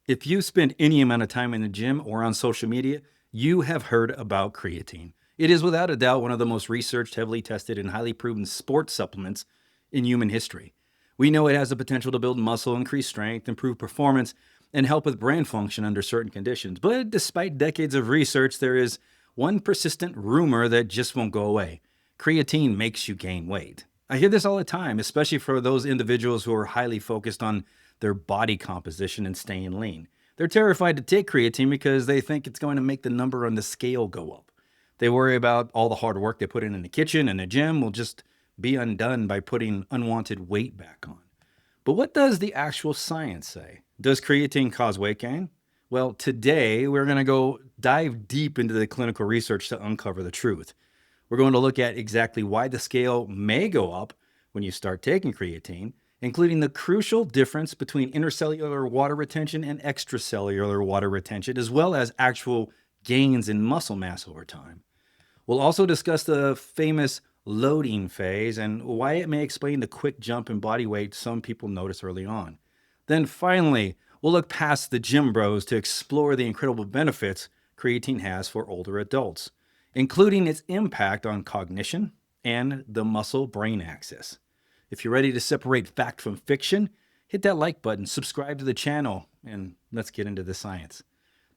If you spend any amount of time in the gym or on social media, you have heard about creatine. It is without a doubt one of the most researched, heavily tested, and highly proven sports supplements in human history. We know it has the potential to build muscle, increase strength, improve performance, and help with brain function under certain conditions. But despite decades of research, there is one persistent rumor that just won't go away. Creatine makes you gain weight. I hear this all the time, especially for those individuals who are highly focused on their body composition and staying lean. They're terrified to take creatine because they think it's going to make the number on the scale go up. They worry about all the hard work they put in the kitchen and the gym will just be undone by putting unwanted weight back on. But what does the actual science say? Does creatine cause weight gain? Well, today we're going to go dive deep into the clinical research to uncover the truth. We're going to look at exactly why the scale may go up when you start taking creatine, including the crucial difference between intercellular water retention and extracellular water retention, as well as actual gains in muscle mass over time. We'll also discuss the famous loading phase and why it may explain the quick jump in body weight some people notice early on. Then finally, we'll look past the gym bros to explore the incredible benefits creatine has for older adults, including its impact on cognition and the muscle-brain axis. If you're ready to separate fact from fiction, hit that like button, subscribe to the channel, and let's get into the science.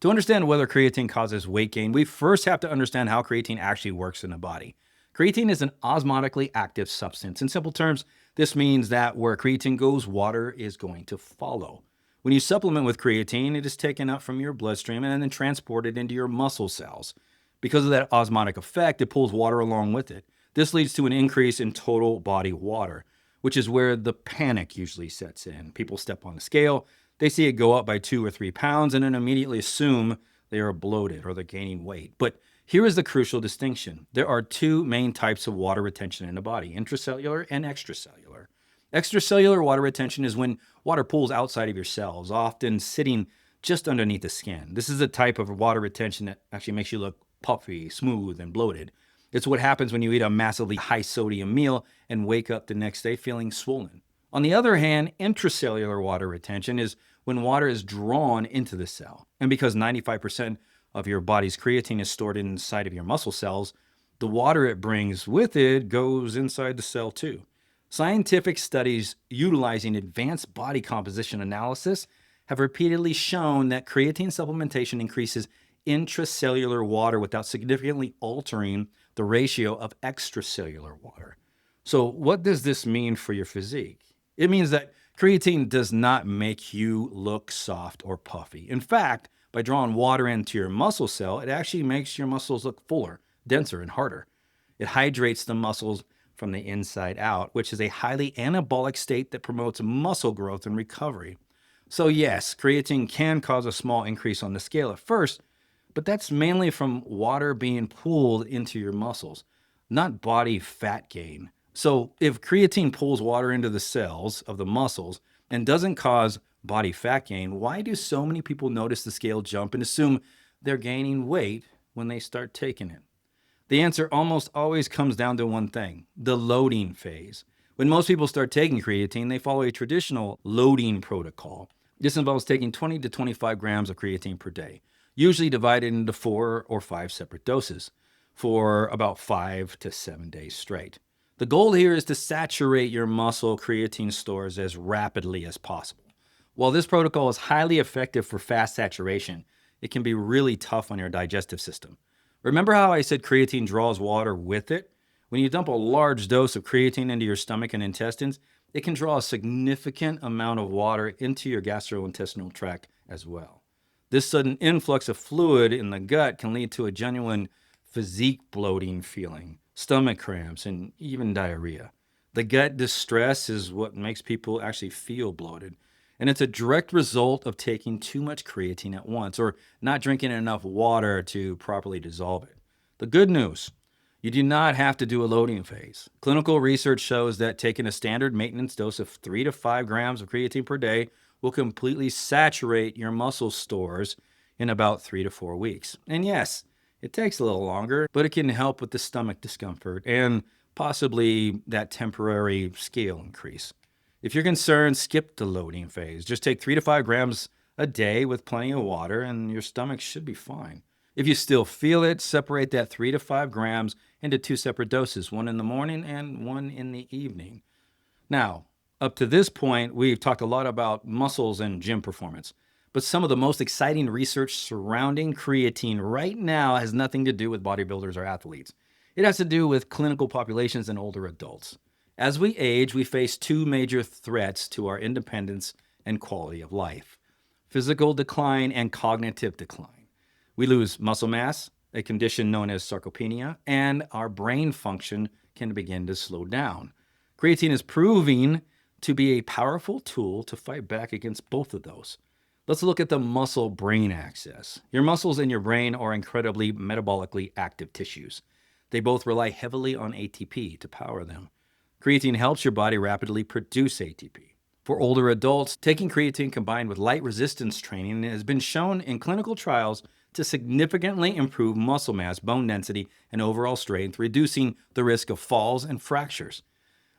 To understand whether creatine causes weight gain, we first have to understand how creatine actually works in the body. Creatine is an osmotically active substance. In simple terms, this means that where creatine goes, water is going to follow. When you supplement with creatine, it is taken up from your bloodstream and then transported into your muscle cells. Because of that osmotic effect, it pulls water along with it. This leads to an increase in total body water, which is where the panic usually sets in. People step on the scale, they see it go up by 2 or 3 pounds, and then immediately assume they are bloated or they're gaining weight. But here is the crucial distinction. There are two main types of water retention in the body, intracellular and extracellular. Extracellular water retention is when water pools outside of your cells, often sitting just underneath the skin. This is a type of water retention that actually makes you look puffy, smooth, and bloated. It's what happens when you eat a massively high sodium meal and wake up the next day feeling swollen. On the other hand, intracellular water retention is when water is drawn into the cell. And because 95% of your body's creatine is stored inside of your muscle cells, the water it brings with it goes inside the cell too. Scientific studies utilizing advanced body composition analysis have repeatedly shown that creatine supplementation increases intracellular water without significantly altering the ratio of extracellular water. So what does this mean for your physique? It means that creatine does not make you look soft or puffy. In fact, by drawing water into your muscle cell, it actually makes your muscles look fuller, denser, and harder. It hydrates the muscles from the inside out, which is a highly anabolic state that promotes muscle growth and recovery. So yes, creatine can cause a small increase on the scale at first, but that's mainly from water being pulled into your muscles, not body fat gain. So if creatine pulls water into the cells of the muscles and doesn't cause body fat gain, why do so many people notice the scale jump and assume they're gaining weight when they start taking it? The answer almost always comes down to one thing, the loading phase. When most people start taking creatine, they follow a traditional loading protocol. This involves taking 20 to 25 grams of creatine per day, usually divided into 4 or 5 separate doses for about 5 to 7 days straight. The goal here is to saturate your muscle creatine stores as rapidly as possible. While this protocol is highly effective for fast saturation, it can be really tough on your digestive system. Remember how I said creatine draws water with it? When you dump a large dose of creatine into your stomach and intestines, it can draw a significant amount of water into your gastrointestinal tract as well. This sudden influx of fluid in the gut can lead to a genuine physique bloating feeling, stomach cramps, and even diarrhea. The gut distress is what makes people actually feel bloated. And it's a direct result of taking too much creatine at once or not drinking enough water to properly dissolve it. The good news, you do not have to do a loading phase. Clinical research shows that taking a standard maintenance dose of 3 to 5 grams of creatine per day will completely saturate your muscle stores in about 3 to 4 weeks. And yes, it takes a little longer, but it can help with the stomach discomfort and possibly that temporary scale increase. If you're concerned, skip the loading phase. Just take 3 to 5 grams a day with plenty of water, and your stomach should be fine. If you still feel it, separate that 3 to 5 grams into two separate doses, one in the morning and one in the evening. Now, up to this point, we've talked a lot about muscles and gym performance, but some of the most exciting research surrounding creatine right now has nothing to do with bodybuilders or athletes. It has to do with clinical populations and older adults. As we age, we face two major threats to our independence and quality of life: physical decline and cognitive decline. We lose muscle mass, a condition known as sarcopenia, and our brain function can begin to slow down. Creatine is proving to be a powerful tool to fight back against both of those. Let's look at the muscle-brain axis. Your muscles and your brain are incredibly metabolically active tissues. They both rely heavily on ATP to power them. Creatine helps your body rapidly produce ATP. For older adults, taking creatine combined with light resistance training has been shown in clinical trials to significantly improve muscle mass, bone density, and overall strength, reducing the risk of falls and fractures.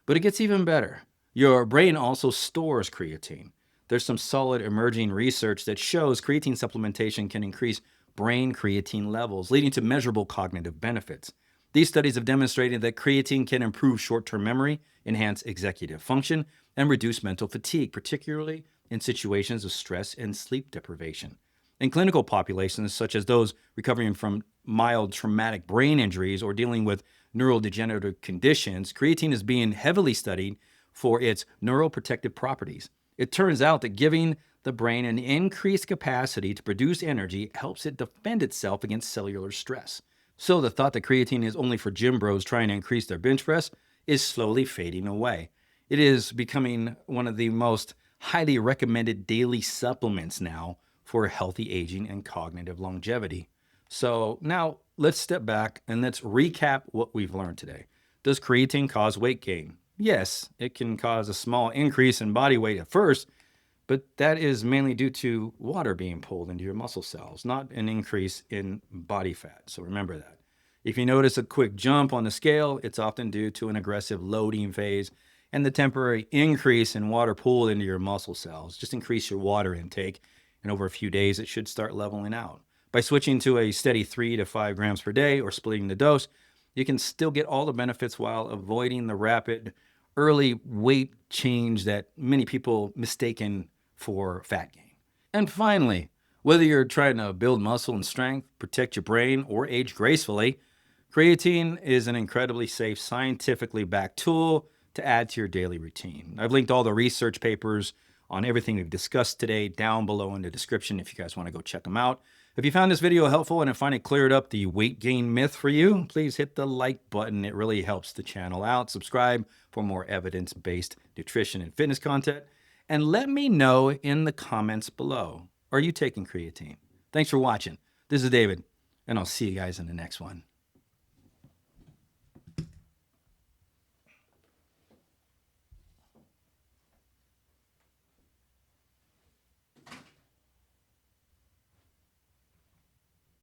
But it gets even better. Your brain also stores creatine. There's some solid emerging research that shows creatine supplementation can increase brain creatine levels, leading to measurable cognitive benefits. These studies have demonstrated that creatine can improve short-term memory, enhance executive function, and reduce mental fatigue, particularly in situations of stress and sleep deprivation. In clinical populations, such as those recovering from mild traumatic brain injuries or dealing with neurodegenerative conditions, creatine is being heavily studied for its neuroprotective properties. It turns out that giving the brain an increased capacity to produce energy helps it defend itself against cellular stress. So the thought that creatine is only for gym bros trying to increase their bench press is slowly fading away. It is becoming one of the most highly recommended daily supplements now for healthy aging and cognitive longevity. So now let's step back and let's recap what we've learned today. Does creatine cause weight gain? Yes, it can cause a small increase in body weight at first, but that is mainly due to water being pulled into your muscle cells, not an increase in body fat. So remember that. If you notice a quick jump on the scale, it's often due to an aggressive loading phase and the temporary increase in water pulled into your muscle cells. Just increase your water intake, and over a few days, it should start leveling out. By switching to a steady 3 to 5 grams per day or splitting the dose, you can still get all the benefits while avoiding the rapid early weight change that many people mistaken for fat gain. And finally, whether you're trying to build muscle and strength, protect your brain, or age gracefully, creatine is an incredibly safe, scientifically backed tool to add to your daily routine. I've linked all the research papers on everything we've discussed today down below in the description if you guys want to go check them out. If you found this video helpful and it finally cleared up the weight gain myth for you, please hit the like button. It really helps the channel out. Subscribe for more evidence-based nutrition and fitness content. And let me know in the comments below, are you taking creatine? Thanks for watching. This is David, and I'll see you guys in the next one.